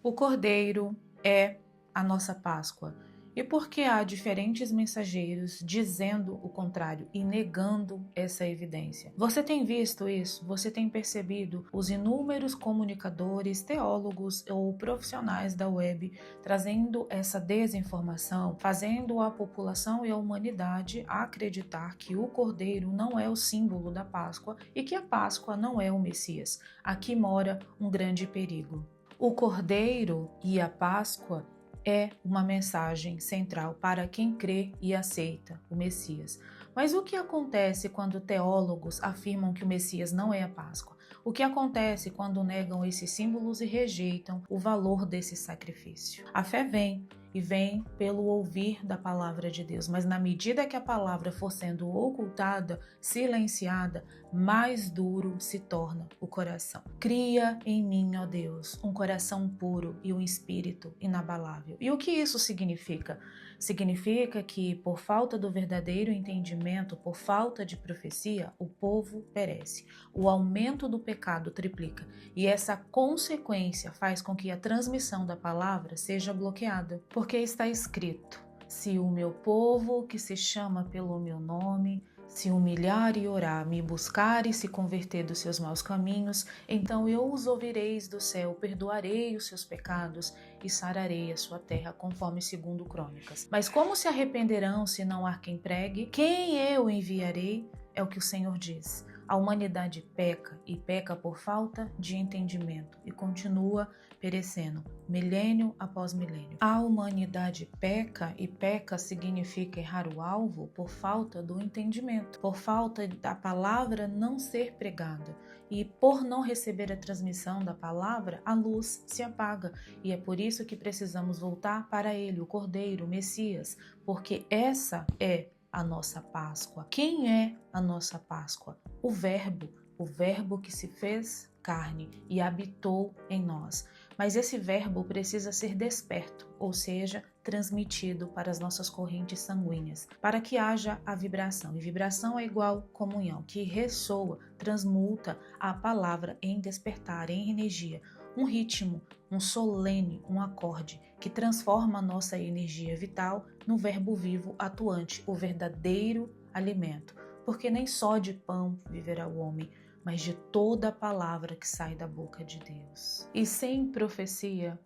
O Cordeiro é a nossa Páscoa. E por que há diferentes mensageiros dizendo o contrário e negando essa evidência? Você tem visto isso? Você tem percebido os inúmeros comunicadores, teólogos ou profissionais da web trazendo essa desinformação, fazendo a população e a humanidade acreditar que o Cordeiro não é o símbolo da Páscoa e que a Páscoa não é o Messias. Aqui mora um grande perigo. O Cordeiro e a Páscoa é uma mensagem central para quem crê e aceita o Messias. Mas o que acontece quando teólogos afirmam que o Messias não é a Páscoa? O que acontece quando negam esses símbolos e rejeitam o valor desse sacrifício? A fé vem e vem pelo ouvir da palavra de Deus, mas na medida que a palavra for sendo ocultada, silenciada, mais duro se torna o coração. Cria em mim, ó Deus, um coração puro e um espírito inabalável. E o que isso significa? Significa que, por falta do verdadeiro entendimento, por falta de profecia, o povo perece. O aumento do pecado triplica. E essa consequência faz com que a transmissão da palavra seja bloqueada. Porque está escrito: se o meu povo, que se chama pelo meu nome, se humilhar e orar, me buscar e se converter dos seus maus caminhos, então eu os ouvireis do céu, perdoarei os seus pecados e sararei a sua terra, conforme segundo Crônicas. Mas como se arrependerão se não há quem pregue? Quem eu enviarei? É o que o Senhor diz. A humanidade peca e peca por falta de entendimento e continua perecendo, milênio após milênio. A humanidade peca e peca significa errar o alvo por falta do entendimento, por falta da palavra não ser pregada. E por não receber a transmissão da palavra, a luz se apaga. E é por isso que precisamos voltar para ele, o Cordeiro, o Messias, porque essa é a nossa Páscoa. Quem é a nossa Páscoa? O Verbo que se fez carne e habitou em nós. Mas esse Verbo precisa ser desperto, ou seja, transmitido para as nossas correntes sanguíneas, para que haja a vibração. E vibração é igual comunhão, que ressoa, transmuta a palavra em despertar, em energia. Um ritmo, um solene, um acorde que transforma a nossa energia vital no verbo vivo atuante, o verdadeiro alimento. Porque nem só de pão viverá o homem, mas de toda a palavra que sai da boca de Deus. E sem profecia,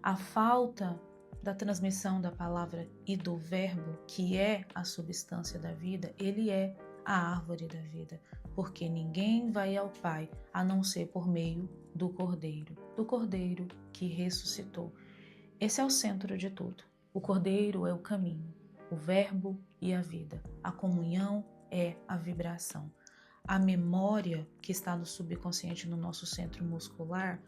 a falta da transmissão da palavra e do verbo, que é a substância da vida, ele é a árvore da vida, porque ninguém vai ao Pai a não ser por meio do Cordeiro que ressuscitou. Esse é o centro de tudo. O Cordeiro é o caminho, o verbo e a vida. A comunhão é a vibração. A memória que está no subconsciente, no nosso centro muscular,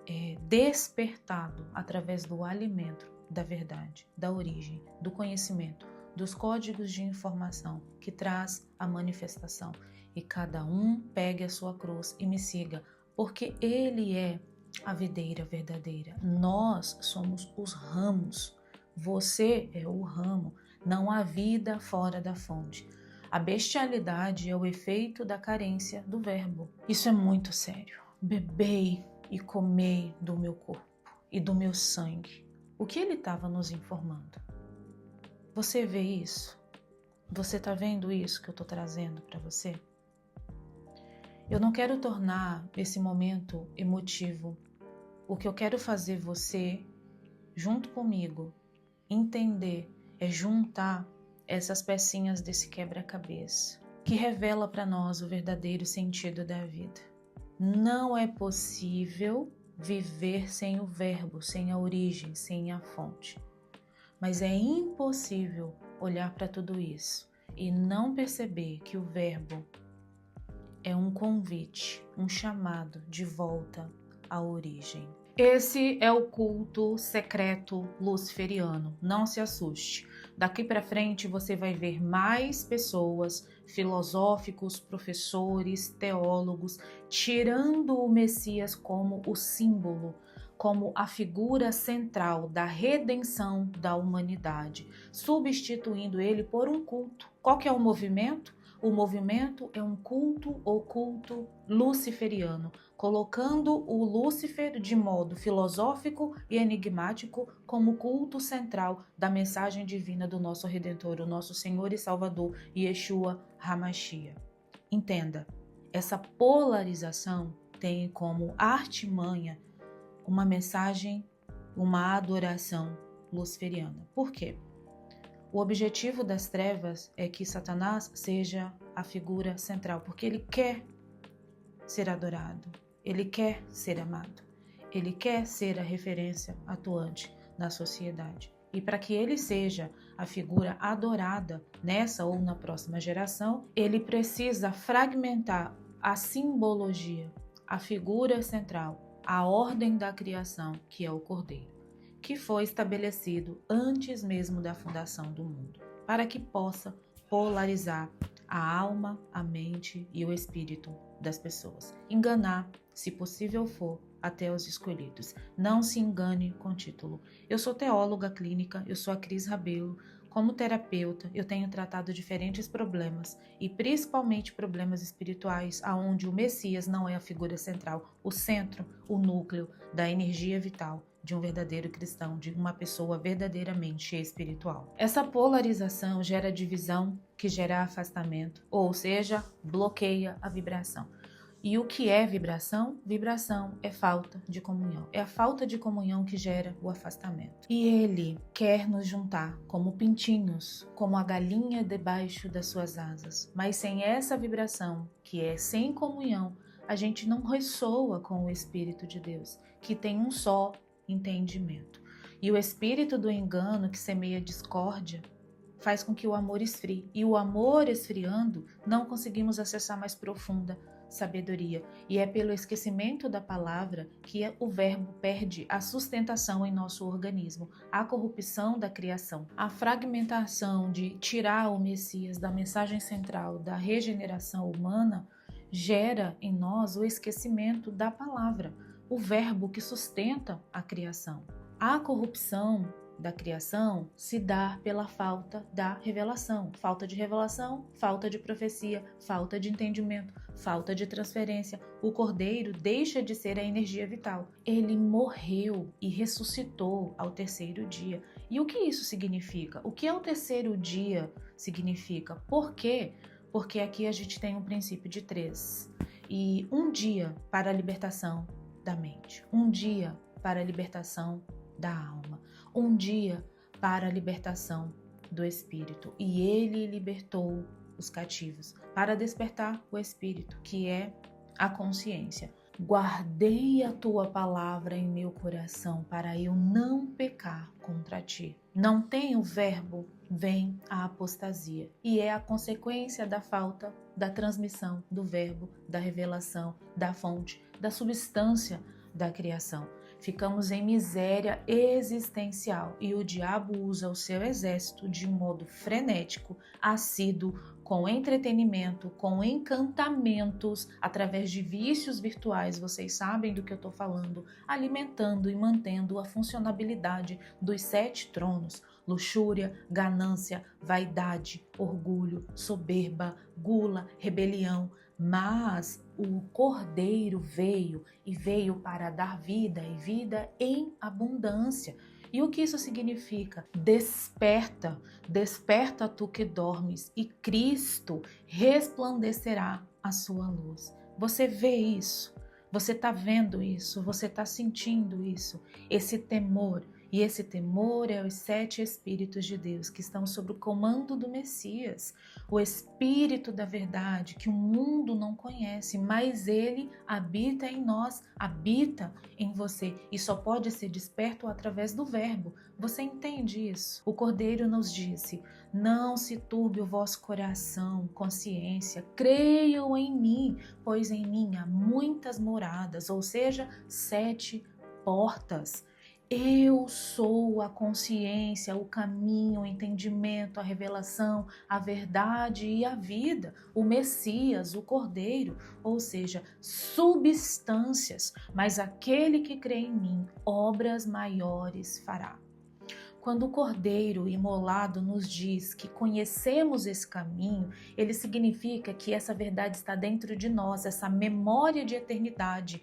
é despertado através do alimento da verdade, da origem, do conhecimento, dos códigos de informação que traz a manifestação. E cada um pegue a sua cruz e me siga, porque ele é a videira verdadeira. Nós somos os ramos. Você é o ramo. Não há vida fora da fonte. A bestialidade é o efeito da carência do verbo. Isso é muito sério. Bebei e comei do meu corpo e do meu sangue. O que ele estava nos informando? Você vê isso? Você está vendo isso que eu estou trazendo para você? Eu não quero tornar esse momento emotivo. O que eu quero fazer você, junto comigo, entender é juntar essas pecinhas desse quebra-cabeça que revela para nós o verdadeiro sentido da vida. Não é possível viver sem o verbo, sem a origem, sem a fonte. Mas é impossível olhar para tudo isso e não perceber que o verbo é um convite, um chamado de volta à origem. Esse é o culto secreto luciferiano. Não se assuste. Daqui para frente você vai ver mais pessoas, filosóficos, professores, teólogos, tirando o Messias como o símbolo, como a figura central da redenção da humanidade, substituindo ele por um culto. Qual que é o movimento? O movimento é um culto oculto luciferiano, colocando o Lúcifer de modo filosófico e enigmático como culto central da mensagem divina do nosso Redentor, o nosso Senhor e Salvador, Yeshua HaMashiach. Entenda, essa polarização tem como artimanha uma mensagem, uma adoração luciferiana. Por quê? O objetivo das trevas é que Satanás seja a figura central, porque ele quer ser adorado, ele quer ser amado, ele quer ser a referência atuante na sociedade. E para que ele seja a figura adorada nessa ou na próxima geração, ele precisa fragmentar a simbologia, a figura central, a ordem da criação, que é o Cordeiro, que foi estabelecido antes mesmo da fundação do mundo, para que possa polarizar a alma, a mente e o espírito das pessoas. Enganar, se possível for, até os escolhidos. Não se engane com título. Eu sou teóloga clínica, eu sou a Cris Rabelo. Como terapeuta, eu tenho tratado diferentes problemas, e principalmente problemas espirituais, onde o Messias não é a figura central, o centro, o núcleo da energia vital de um verdadeiro cristão, de uma pessoa verdadeiramente espiritual. Essa polarização gera divisão, que gera afastamento, ou seja, bloqueia a vibração. E o que é vibração? Vibração é falta de comunhão. É a falta de comunhão que gera o afastamento. E ele quer nos juntar como pintinhos, como a galinha debaixo das suas asas. Mas sem essa vibração, que é sem comunhão, a gente não ressoa com o Espírito de Deus, que tem um só entendimento. E o espírito do engano, que semeia discórdia, faz com que o amor esfrie. E o amor esfriando, não conseguimos acessar mais profunda sabedoria. E é pelo esquecimento da palavra que o verbo perde a sustentação em nosso organismo, a corrupção da criação, a fragmentação de tirar o Messias da mensagem central da regeneração humana gera em nós o esquecimento da palavra, o verbo que sustenta a criação. A corrupção da criação se dá pela falta da revelação. Falta de revelação, falta de profecia, falta de entendimento, falta de transferência. O Cordeiro deixa de ser a energia vital. Ele morreu e ressuscitou ao terceiro dia. E o que isso significa? O que é o terceiro dia significa? Por quê? Porque aqui a gente tem um princípio de 3. E um dia para a libertação da mente, um dia para a libertação da alma, um dia para a libertação do espírito. E ele libertou os cativos para despertar o espírito, que é a consciência. Guardei a tua palavra em meu coração para eu não pecar contra ti. Não tem o verbo, vem a apostasia. E é a consequência da falta da transmissão do verbo, da revelação, da fonte, da substância da criação. Ficamos em miséria existencial e o diabo usa o seu exército de modo frenético, assíduo, com entretenimento, com encantamentos, através de vícios virtuais, vocês sabem do que eu estou falando, alimentando e mantendo a funcionabilidade dos 7 tronos: luxúria, ganância, vaidade, orgulho, soberba, gula, rebelião. Mas o Cordeiro veio para dar vida e vida em abundância. E o que isso significa? Desperta, desperta tu que dormes, e Cristo resplandecerá a sua luz. Você vê isso? Você está vendo isso? Você está sentindo isso? Esse temor. E esse temor é os 7 Espíritos de Deus que estão sob o comando do Messias, o Espírito da verdade que o mundo não conhece, mas ele habita em nós, habita em você e só pode ser desperto através do verbo. Você entende isso? O Cordeiro nos disse: não se turbe o vosso coração, consciência, creiam em mim, pois em mim há muitas moradas, ou seja, 7 portas. Eu sou a consciência, o caminho, o entendimento, a revelação, a verdade e a vida, o Messias, o Cordeiro, ou seja, substâncias, mas aquele que crê em mim, obras maiores fará. Quando o Cordeiro imolado nos diz que conhecemos esse caminho, ele significa que essa verdade está dentro de nós, essa memória de eternidade,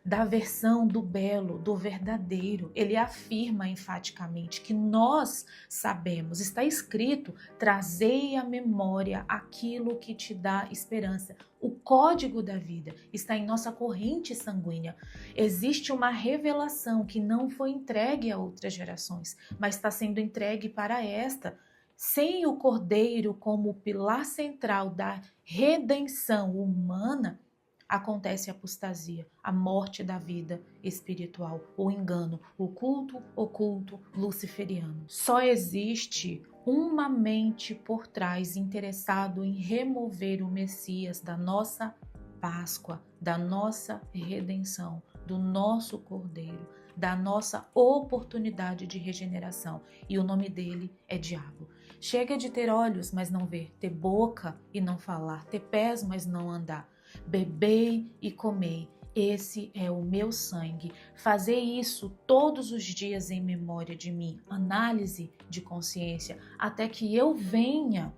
da versão do belo, do verdadeiro. Ele afirma enfaticamente que nós sabemos, está escrito, trazei à memória aquilo que te dá esperança. O código da vida está em nossa corrente sanguínea. Existe uma revelação que não foi entregue a outras gerações, mas está sendo entregue para esta. Sem o Cordeiro como pilar central da redenção humana, acontece a apostasia, a morte da vida espiritual, o engano, o culto oculto luciferiano. Só existe uma mente por trás interessado em remover o Messias da nossa Páscoa, da nossa redenção, do nosso Cordeiro, da nossa oportunidade de regeneração. E o nome dele é diabo. Chega de ter olhos, mas não ver, ter boca e não falar, ter pés, mas não andar. Bebei e comei, esse é o meu sangue. Fazei isso todos os dias em memória de mim. Análise de consciência, até que eu venha.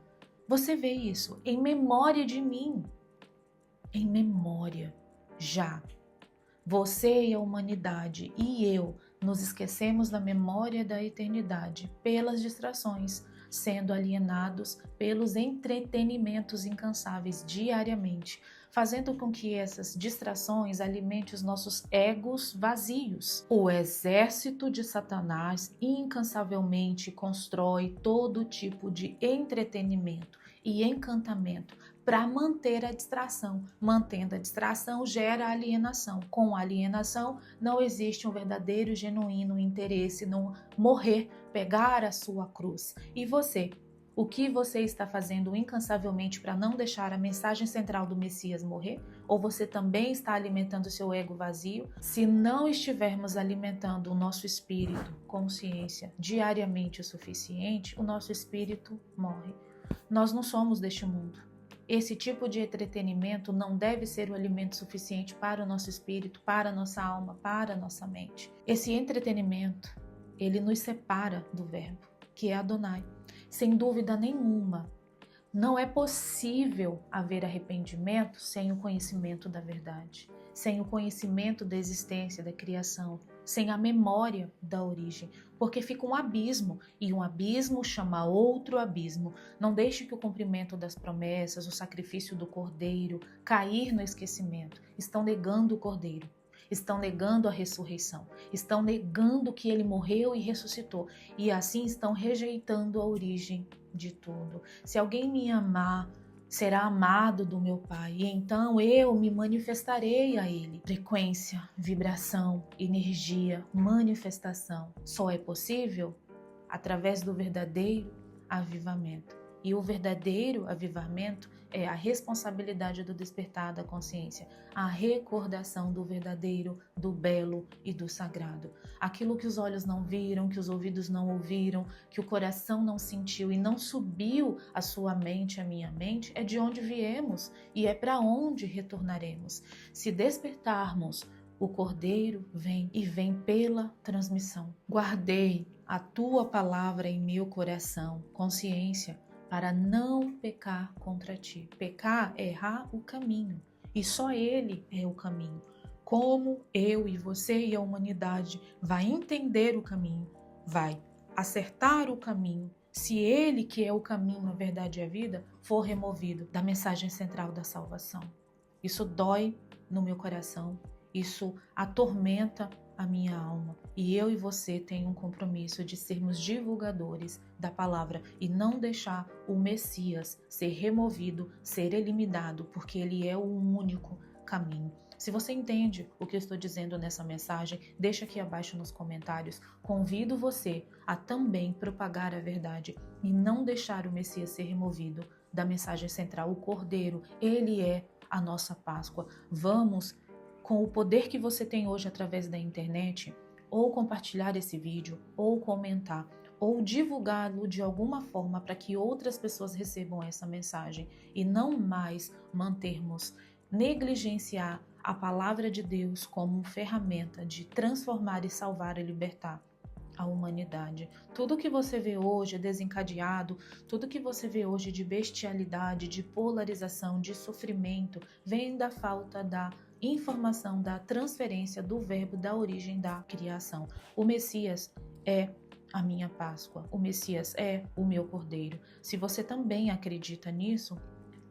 Você vê isso? Em memória de mim. Em memória, já. Você e a humanidade e eu nos esquecemos da memória da eternidade pelas distrações, sendo alienados pelos entretenimentos incansáveis diariamente, fazendo com que essas distrações alimentem os nossos egos vazios. O exército de Satanás incansavelmente constrói todo tipo de entretenimento e encantamento para manter a distração. Mantendo a distração gera alienação. Com alienação não existe um verdadeiro e genuíno interesse no morrer, pegar a sua cruz. E você? O que você está fazendo incansavelmente para não deixar a mensagem central do Messias morrer? Ou você também está alimentando o seu ego vazio? Se não estivermos alimentando o nosso espírito, consciência, diariamente o suficiente, o nosso espírito morre. Nós não somos deste mundo. Esse tipo de entretenimento não deve ser o alimento suficiente para o nosso espírito, para a nossa alma, para a nossa mente. Esse entretenimento, ele nos separa do verbo, que é Adonai. Sem dúvida nenhuma, não é possível haver arrependimento sem o conhecimento da verdade, sem o conhecimento da existência, da criação, sem a memória da origem, porque fica um abismo, e um abismo chama outro abismo. Não deixe que o cumprimento das promessas, o sacrifício do Cordeiro, cair no esquecimento. Estão negando o Cordeiro. Estão negando a ressurreição, estão negando que ele morreu e ressuscitou, e assim estão rejeitando a origem de tudo. Se alguém me amar, será amado do meu Pai, e então eu me manifestarei a ele. Frequência, vibração, energia, manifestação só é possível através do verdadeiro avivamento. E o verdadeiro avivamento é a responsabilidade do despertar da consciência, a recordação do verdadeiro, do belo e do sagrado. Aquilo que os olhos não viram, que os ouvidos não ouviram, que o coração não sentiu e não subiu à sua mente, à minha mente, é de onde viemos e é para onde retornaremos. Se despertarmos, o Cordeiro vem e vem pela transmissão. Guardei a tua palavra em meu coração, consciência, para não pecar contra ti. Pecar é errar o caminho, e só ele é o caminho. Como eu e você e a humanidade vai entender o caminho, vai acertar o caminho, se ele, que é o caminho, a verdade e a vida, for removido da mensagem central da salvação. Isso dói no meu coração, isso atormenta a minha alma, e eu e você tem um compromisso de sermos divulgadores da palavra e não deixar o Messias ser removido, ser eliminado, porque ele é o único caminho. Se você entende o que eu estou dizendo nessa mensagem, deixa aqui abaixo nos comentários. Convido você a também propagar a verdade e não deixar o Messias ser removido da mensagem central. O Cordeiro, ele é a nossa Páscoa. Vamos, com o poder que você tem hoje através da internet, ou compartilhar esse vídeo, ou comentar, ou divulgá-lo de alguma forma para que outras pessoas recebam essa mensagem e não mais negligenciar a palavra de Deus como uma ferramenta de transformar e salvar e libertar. a humanidade. Tudo que você vê hoje desencadeado, tudo que você vê hoje de bestialidade, de polarização, de sofrimento, vem da falta da informação, da transferência do verbo, da origem da criação. O Messias é a minha Páscoa, o Messias é o meu Cordeiro. Se você também acredita nisso,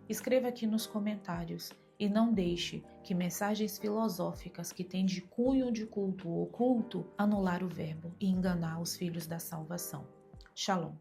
escreva aqui nos comentários e não deixe que mensagens filosóficas que têm de cunho de culto oculto anular o verbo e enganar os filhos da salvação. Shalom.